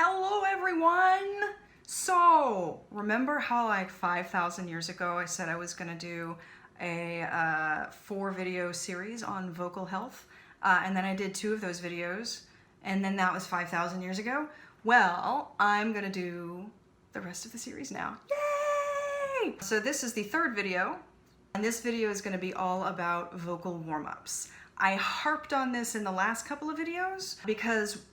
Hello everyone! So, remember how like 5,000 years ago I said I was gonna do a 4-video series on vocal health, and then I did 2 of those videos, and then that was 5,000 years ago? Well, I'm gonna do the rest of the series now. Yay! So this is the 3rd video, and this video is gonna be all about vocal warm-ups. I harped on this in the last couple of videos because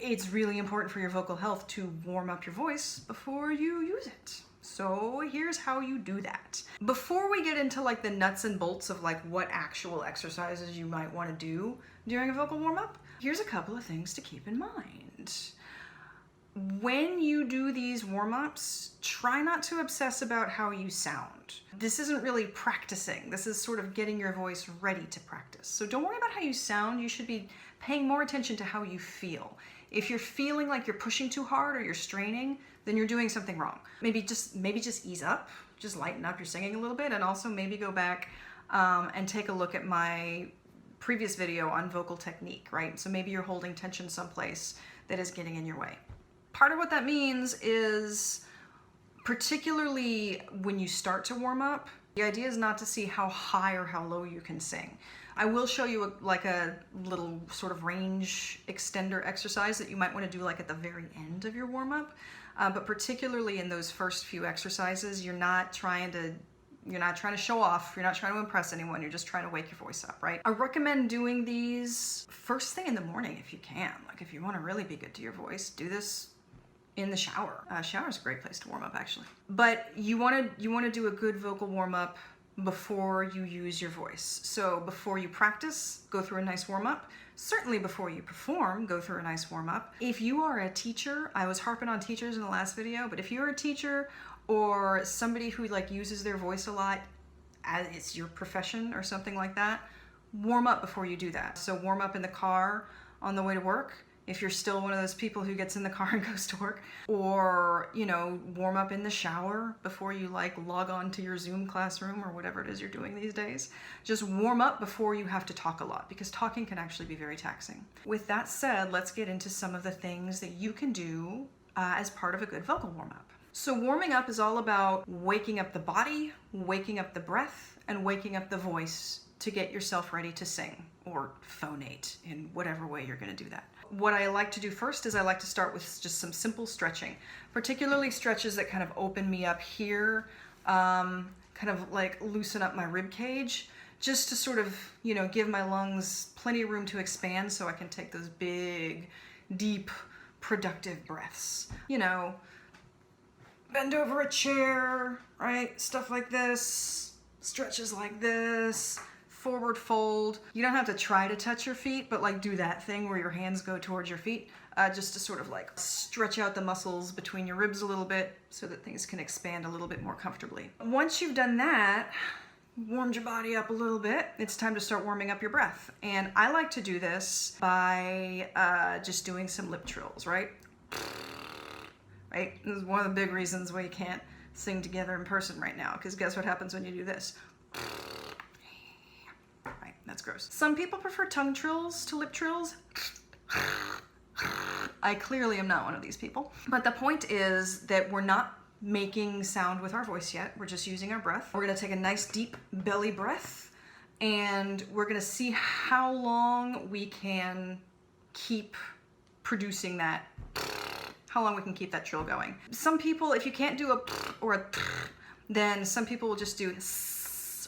it's really important for your vocal health to warm up your voice before you use it. So here's how you do that. Before we get into like the nuts and bolts of like what actual exercises you might want to do during a vocal warm-up, here's a couple of things to keep in mind. When you do these warm-ups, try not to obsess about how you sound. This isn't really practicing. This is sort of getting your voice ready to practice. So don't worry about how you sound. You should be paying more attention to how you feel. If you're feeling like you're pushing too hard or you're straining, then you're doing something wrong. Maybe just ease up, just lighten up your singing a little bit, and also maybe go back and take a look at my previous video on vocal technique, right? So maybe you're holding tension someplace that is getting in your way. Part of what that means is, particularly when you start to warm up, the idea is not to see how high or how low you can sing. I will show you like a little sort of range extender exercise that you might want to do like at the very end of your warm-up. But particularly in those first few exercises, you're not trying to show off, you're not trying to impress anyone, you're just trying to wake your voice up, right? I recommend doing these first thing in the morning if you can. Like if you want to really be good to your voice, do this in the shower. Shower is a great place to warm up actually. But you want to do a good vocal warm-up before you use your voice. So before you practice, go through a nice warm-up. Certainly before you perform, go through a nice warm-up. If you are a teacher, I was harping on teachers in the last video, but if you're a teacher or somebody who like uses their voice a lot as it's your profession or something like that, warm up before you do that. So warm up in the car on the way to work, if you're still one of those people who gets in the car and goes to work, or, you know, warm up in the shower before you like log on to your Zoom classroom or whatever it is you're doing these days. Just warm up before you have to talk a lot, because talking can actually be very taxing. With that said, let's get into some of the things that you can do as part of a good vocal warm-up. So warming up is all about waking up the body, waking up the breath, and waking up the voice to get yourself ready to sing or phonate in whatever way you're going to do that. What I like to do first is I like to start with just some simple stretching, particularly stretches that kind of open me up here, kind of like loosen up my rib cage, just to sort of, you know, give my lungs plenty of room to expand so I can take those big, deep, productive breaths. You know, bend over a chair, right? Stuff like this, stretches like this. Forward fold. You don't have to try to touch your feet, but like do that thing where your hands go towards your feet, just to sort of like stretch out the muscles between your ribs a little bit so that things can expand a little bit more comfortably. Once you've done that, warmed your body up a little bit, it's time to start warming up your breath. And I like to do this by just doing some lip trills, right? Right? This is one of the big reasons why you can't sing together in person right now, because guess what happens when you do this? That's gross. Some people prefer tongue trills to lip trills. I clearly am not one of these people. But the point is that we're not making sound with our voice yet. We're just using our breath. We're gonna take a nice deep belly breath, and we're gonna see how long we can keep producing that, how long we can keep that trill going. Some people, if you can't do a or a, then some people will just do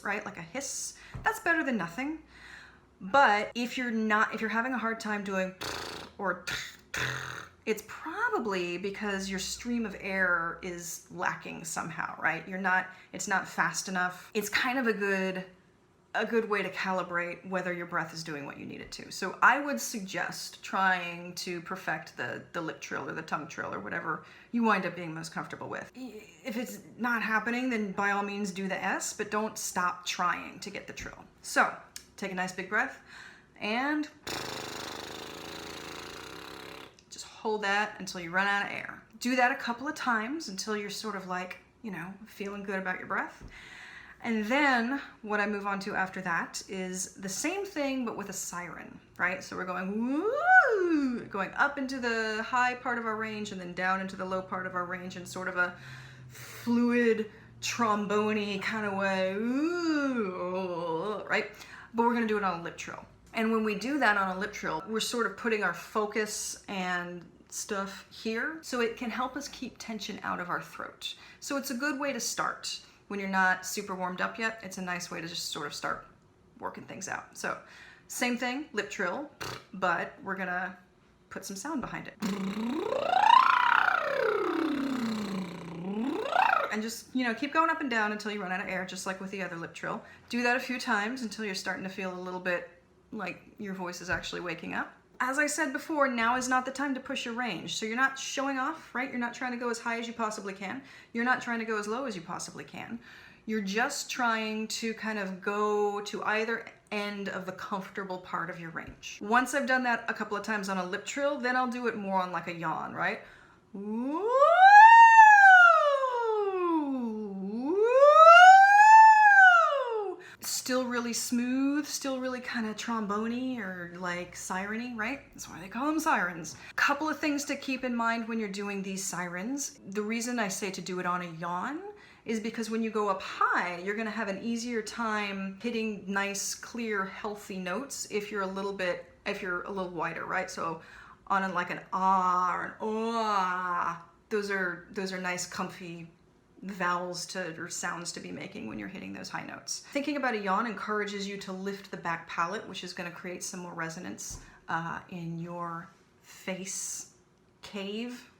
right, like a hiss. That's better than nothing. But if you're having a hard time doing or it's probably because your stream of air is lacking somehow, right? It's not fast enough. It's kind of a good way to calibrate whether your breath is doing what you need it to. So I would suggest trying to perfect the lip trill or the tongue trill or whatever you wind up being most comfortable with. If it's not happening, then by all means do the S, but don't stop trying to get the trill. So take a nice big breath and just hold that until you run out of air. Do that a couple of times until you're sort of like, you know, feeling good about your breath. And then what I move on to after that is the same thing, but with a siren, right? So we're going woo, going up into the high part of our range and then down into the low part of our range in sort of a fluid, trombone-y kind of way, ooh, right? But we're gonna do it on a lip trill. And when we do that on a lip trill, we're sort of putting our focus and stuff here, so it can help us keep tension out of our throat. So it's a good way to start. When you're not super warmed up yet, it's a nice way to just sort of start working things out. So same thing, lip trill, but we're gonna put some sound behind it. And just, you know, keep going up and down until you run out of air, just like with the other lip trill. Do that a few times until you're starting to feel a little bit like your voice is actually waking up. As I said before, now is not the time to push your range. So you're not showing off, right? You're not trying to go as high as you possibly can. You're not trying to go as low as you possibly can. You're just trying to kind of go to either end of the comfortable part of your range. Once I've done that a couple of times on a lip trill, then I'll do it more on like a yawn, right? Woo! Still really smooth, still really kind of trombone-y or like siren-y, right? That's why they call them sirens. Couple of things to keep in mind when you're doing these sirens. The reason I say to do it on a yawn is because when you go up high, you're gonna have an easier time hitting nice, clear, healthy notes if you're a little wider, right? So on like an ah or an ah, those are nice, comfy vowels or sounds to be making when you're hitting those high notes. Thinking about a yawn encourages you to lift the back palate, which is going to create some more resonance in your face cave.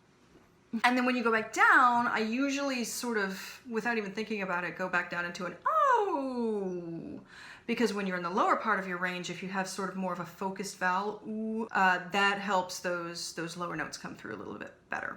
And then when you go back down, I usually sort of, without even thinking about it, go back down into an oh. Because when you're in the lower part of your range, if you have sort of more of a focused vowel, ooh, that helps those lower notes come through a little bit better.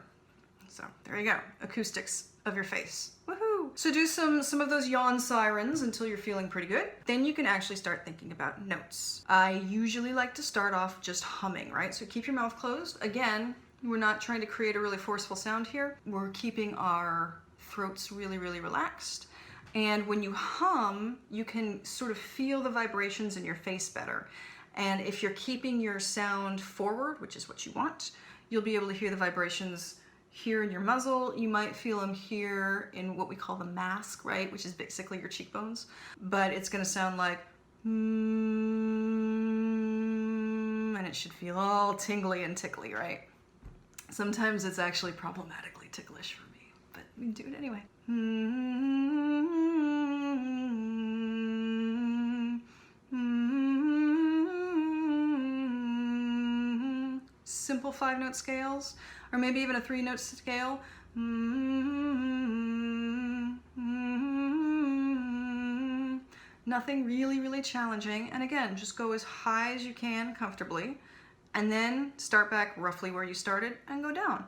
So there you go, acoustics of your face. Woohoo! So do some of those yawn sirens until you're feeling pretty good. Then you can actually start thinking about notes. I usually like to start off just humming, right? So keep your mouth closed. Again, we're not trying to create a really forceful sound here. We're keeping our throats really, really relaxed. And when you hum, you can sort of feel the vibrations in your face better. And if you're keeping your sound forward, which is what you want, you'll be able to hear the vibrations here in your muzzle. You might feel them here in what we call the mask, right? Which is basically your cheekbones. But it's gonna sound like and it should feel all tingly and tickly, right? Sometimes it's actually problematically ticklish for me, but we can do it anyway. Simple 5-note scales, or maybe even a 3-note scale. Nothing really, really challenging. And again, just go as high as you can comfortably, and then start back roughly where you started and go down.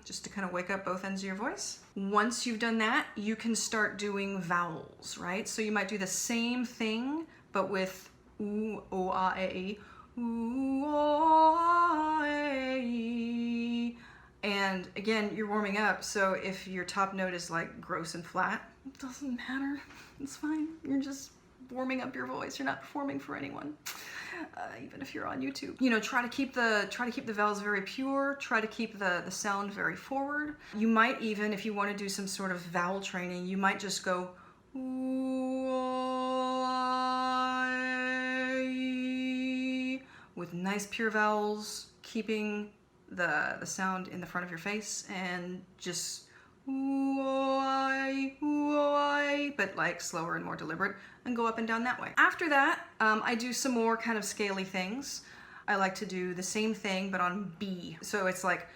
Just to kind of wake up both ends of your voice. Once you've done that, you can start doing vowels, right? So you might do the same thing, but with ooh, o, ah, e, ooh, oh, ah, e. And again, you're warming up, so if your top note is like gross and flat, it doesn't matter. It's fine. You're just warming up your voice. You're not performing for anyone. Even if you're on YouTube. You know, try to keep the vowels very pure, try to keep the sound very forward. You might even, if you want to do some sort of vowel training, you might just go with nice pure vowels, keeping the sound in the front of your face, and just but like slower and more deliberate, and go up and down that way. After that, I do some more kind of scaly things. I like to do the same thing, but on B. So it's like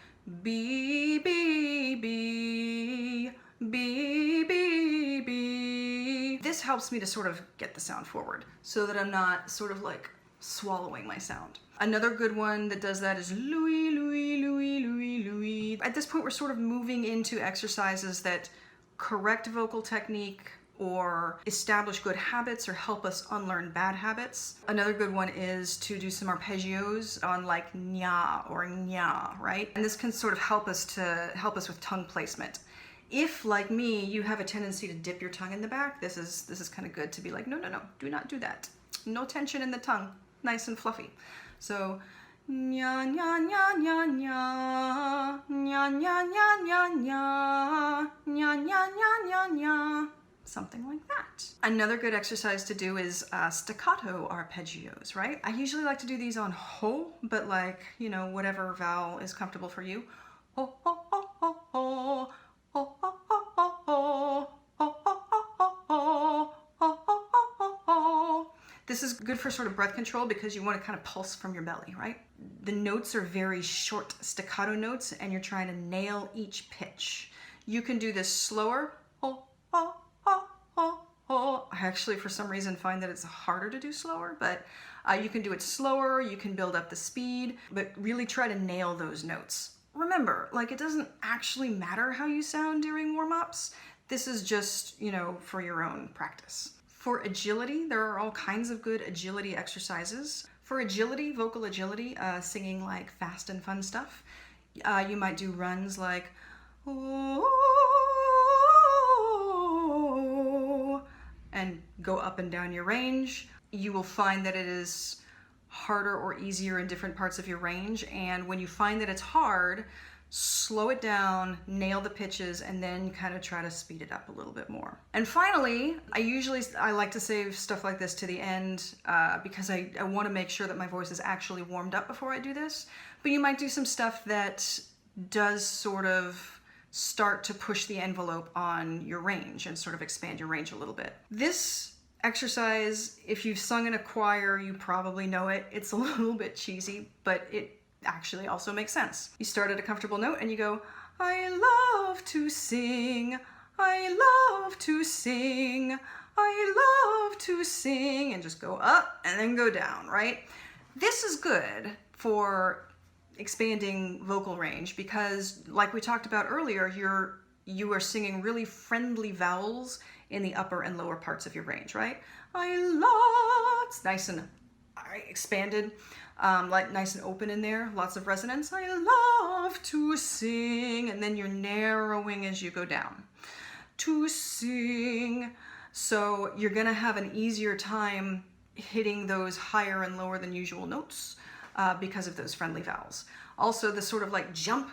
B, B, B, B, B, B. This helps me to sort of get the sound forward so that I'm not sort of like swallowing my sound. Another good one that does that is Louis, Louis, Louis, Louis, Louis. At this point, we're sort of moving into exercises that correct vocal technique or establish good habits or help us unlearn bad habits. Another good one is to do some arpeggios on like nya or nya, right? And this can sort of help us with tongue placement. If, like me, you have a tendency to dip your tongue in the back, this is kind of good to be like, no, do not do that. No tension in the tongue, nice and fluffy. So, nya nya nya nya nya, nya nya nya nya nya, nya nya nya nya nya, something like that. Another good exercise to do is staccato arpeggios, right? I usually like to do these on ho, but like, you know, whatever vowel is comfortable for you. Ho, ho, ho, ho, ho. Ho, ho, ho, ho, ho. Ho, ho, ho, ho, ho. Ho, ho, ho, ho, ho. This is good for sort of breath control because you want to kind of pulse from your belly, right? The notes are very short staccato notes and you're trying to nail each pitch. You can do this slower. Ho, ho, ho, ho, ho. I actually, for some reason, find that it's harder to do slower, but you can do it slower, you can build up the speed, but really try to nail those notes. Remember, like, it doesn't actually matter how you sound during warm-ups. This is just, you know, for your own practice. For agility, there are all kinds of good agility exercises. For agility, vocal agility, singing like fast and fun stuff, you might do runs like, oh, and go up and down your range. You will find that it is harder or easier in different parts of your range, and when you find that it's hard, slow it down, nail the pitches, and then kind of try to speed it up a little bit more. And finally, I like to save stuff like this to the end because I want to make sure that my voice is actually warmed up before I do this. But you might do some stuff that does sort of start to push the envelope on your range and sort of expand your range a little bit. This exercise, if you've sung in a choir, you probably know it. It's a little bit cheesy, but it actually also makes sense. You start at a comfortable note and you go, I love to sing, I love to sing, I love to sing, and just go up and then go down, right? This is good for expanding vocal range because, like we talked about earlier, you are singing really friendly vowels in the upper and lower parts of your range, right? It's nice and expanded, like nice and open in there, lots of resonance. I love to sing, and then you're narrowing as you go down. To sing. So you're gonna have an easier time hitting those higher and lower than usual notes because of those friendly vowels. Also, the sort of like jump,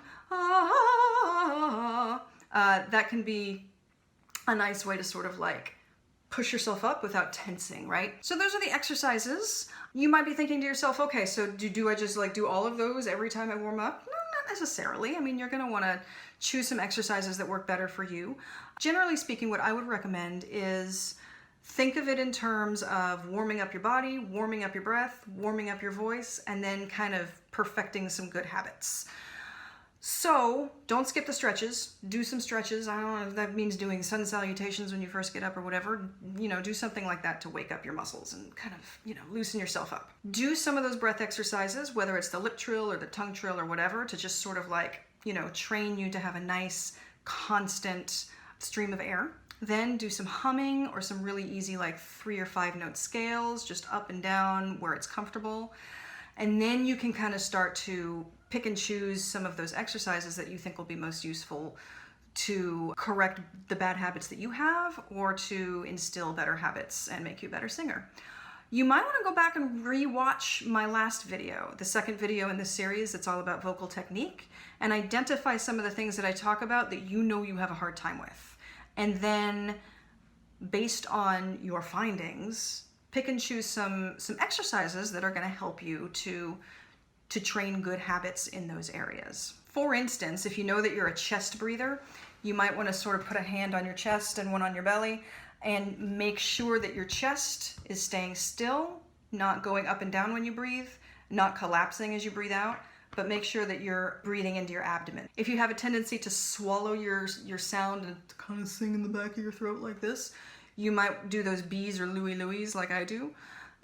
that can be a nice way to sort of like push yourself up without tensing, right? So those are the exercises. You might be thinking to yourself, okay, so do I just like do all of those every time I warm up? No, not necessarily. I mean, you're gonna wanna choose some exercises that work better for you. Generally speaking, what I would recommend is think of it in terms of warming up your body, warming up your breath, warming up your voice, and then kind of perfecting some good habits. So don't skip the stretches, do some stretches. I don't know if that means doing sun salutations when you first get up or whatever, you know, do something like that to wake up your muscles and kind of, you know, loosen yourself up. Do some of those breath exercises, whether it's the lip trill or the tongue trill or whatever, to just sort of like, you know, train you to have a nice, constant stream of air. Then do some humming or some really easy like 3 or 5 note scales, just up and down where it's comfortable. And then you can kind of start to pick and choose some of those exercises that you think will be most useful to correct the bad habits that you have or to instill better habits and make you a better singer. You might want to go back and re-watch my last video, the second video in this series that's all about vocal technique, and identify some of the things that I talk about that you know you have a hard time with. And then, based on your findings, pick and choose some exercises that are going to help you to train good habits in those areas. For instance, if you know that you're a chest breather, you might want to sort of put a hand on your chest and one on your belly and make sure that your chest is staying still, not going up and down when you breathe, not collapsing as you breathe out, but make sure that you're breathing into your abdomen. If you have a tendency to swallow your sound and to kind of sing in the back of your throat like this, you might do those B's or Louie Louie's like I do.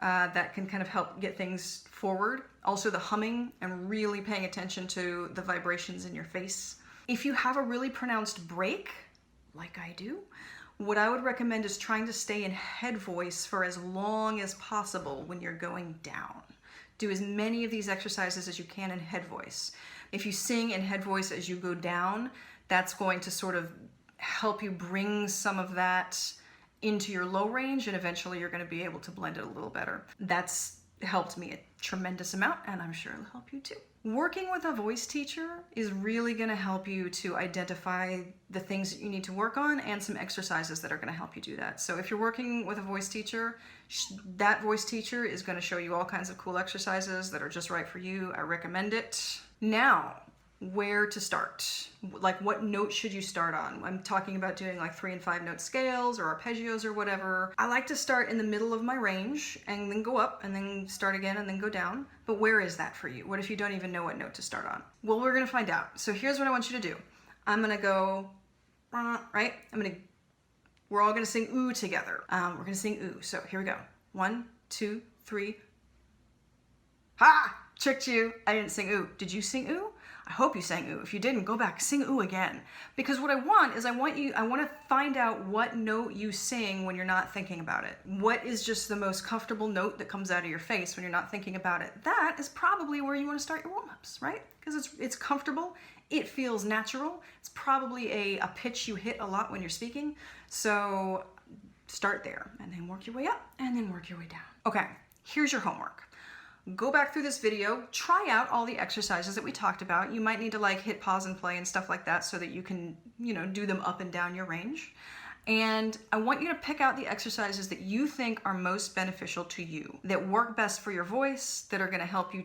That can kind of help get things forward. Also the humming and really paying attention to the vibrations in your face. If you have a really pronounced break, like I do, what I would recommend is trying to stay in head voice for as long as possible when you're going down. Do as many of these exercises as you can in head voice. If you sing in head voice as you go down, that's going to sort of help you bring some of that into your low range, and eventually you're going to be able to blend it a little better. That's helped me a tremendous amount, and I'm sure it'll help you too. Working with a voice teacher is really going to help you to identify the things that you need to work on and some exercises that are going to help you do that. So if you're working with a voice teacher, that voice teacher is going to show you all kinds of cool exercises that are just right for you. I recommend it. Now, where to start? Like, what note should you start on? I'm talking about doing like 3 and 5 note scales or arpeggios or whatever. I like to start in the middle of my range and then go up and then start again and then go down. But where is that for you? What if you don't even know what note to start on? Well, we're gonna find out. So here's what I want you to do. I'm gonna go, right? We're all gonna sing ooh together. We're gonna sing ooh. So here we go. 1, 2, 3. Ha! Tricked you. I didn't sing ooh. Did you sing ooh? I hope you sang ooh. If you didn't, go back, sing ooh again. Because what I want is I want to find out what note you sing when you're not thinking about it. What is just the most comfortable note that comes out of your face when you're not thinking about it? That is probably where you want to start your warm-ups, right? Because it's comfortable, it feels natural. It's probably a pitch you hit a lot when you're speaking. So start there and then work your way up and then work your way down. Okay, here's your homework. Go back through this video, try out all the exercises that we talked about. You might need to like hit pause and play and stuff like that so that you can, do them up and down your range. And I want you to pick out the exercises that you think are most beneficial to you, that work best for your voice, that are gonna help you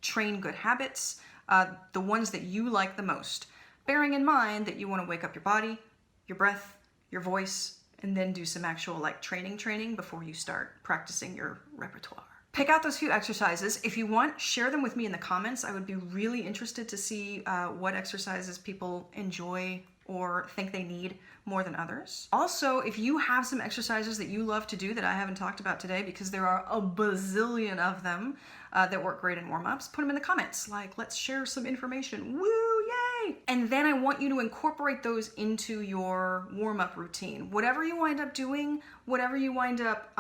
train good habits, the ones that you like the most. Bearing in mind that you wanna wake up your body, your breath, your voice, and then do some actual like training before you start practicing your repertoire. Pick out those few exercises. If you want, share them with me in the comments. I would be really interested to see what exercises people enjoy or think they need more than others. Also, if you have some exercises that you love to do that I haven't talked about today, because there are a bazillion of them that work great in warm-ups, put them in the comments. Like, let's share some information. Woo, yay! And then I want you to incorporate those into your warm-up routine. Whatever you wind up doing, whatever you wind up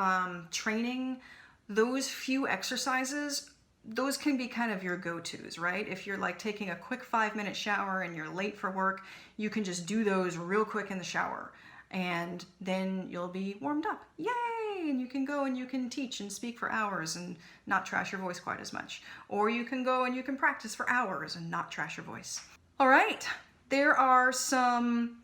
training, those few exercises, those can be kind of your go-tos, right? If you're like taking a quick 5-minute shower and you're late for work, you can just do those real quick in the shower and then you'll be warmed up. Yay! And you can go and you can teach and speak for hours and not trash your voice quite as much. Or you can go and you can practice for hours and not trash your voice. All right, there are some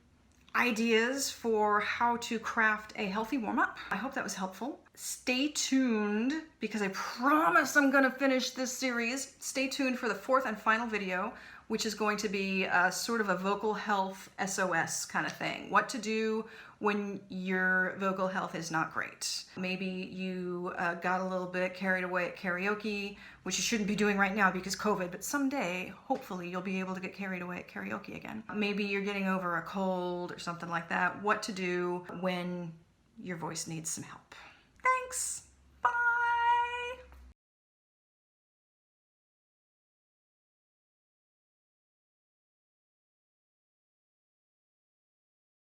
ideas for how to craft a healthy warm-up. I hope that was helpful. Stay tuned because I promise I'm gonna finish this series. Stay tuned for the 4th and final video, which is going to be sort of a vocal health SOS kind of thing. What to do when your vocal health is not great. Maybe you got a little bit carried away at karaoke, which you shouldn't be doing right now because COVID, but someday, hopefully, you'll be able to get carried away at karaoke again. Maybe you're getting over a cold or something like that. What to do when your voice needs some help. Thanks!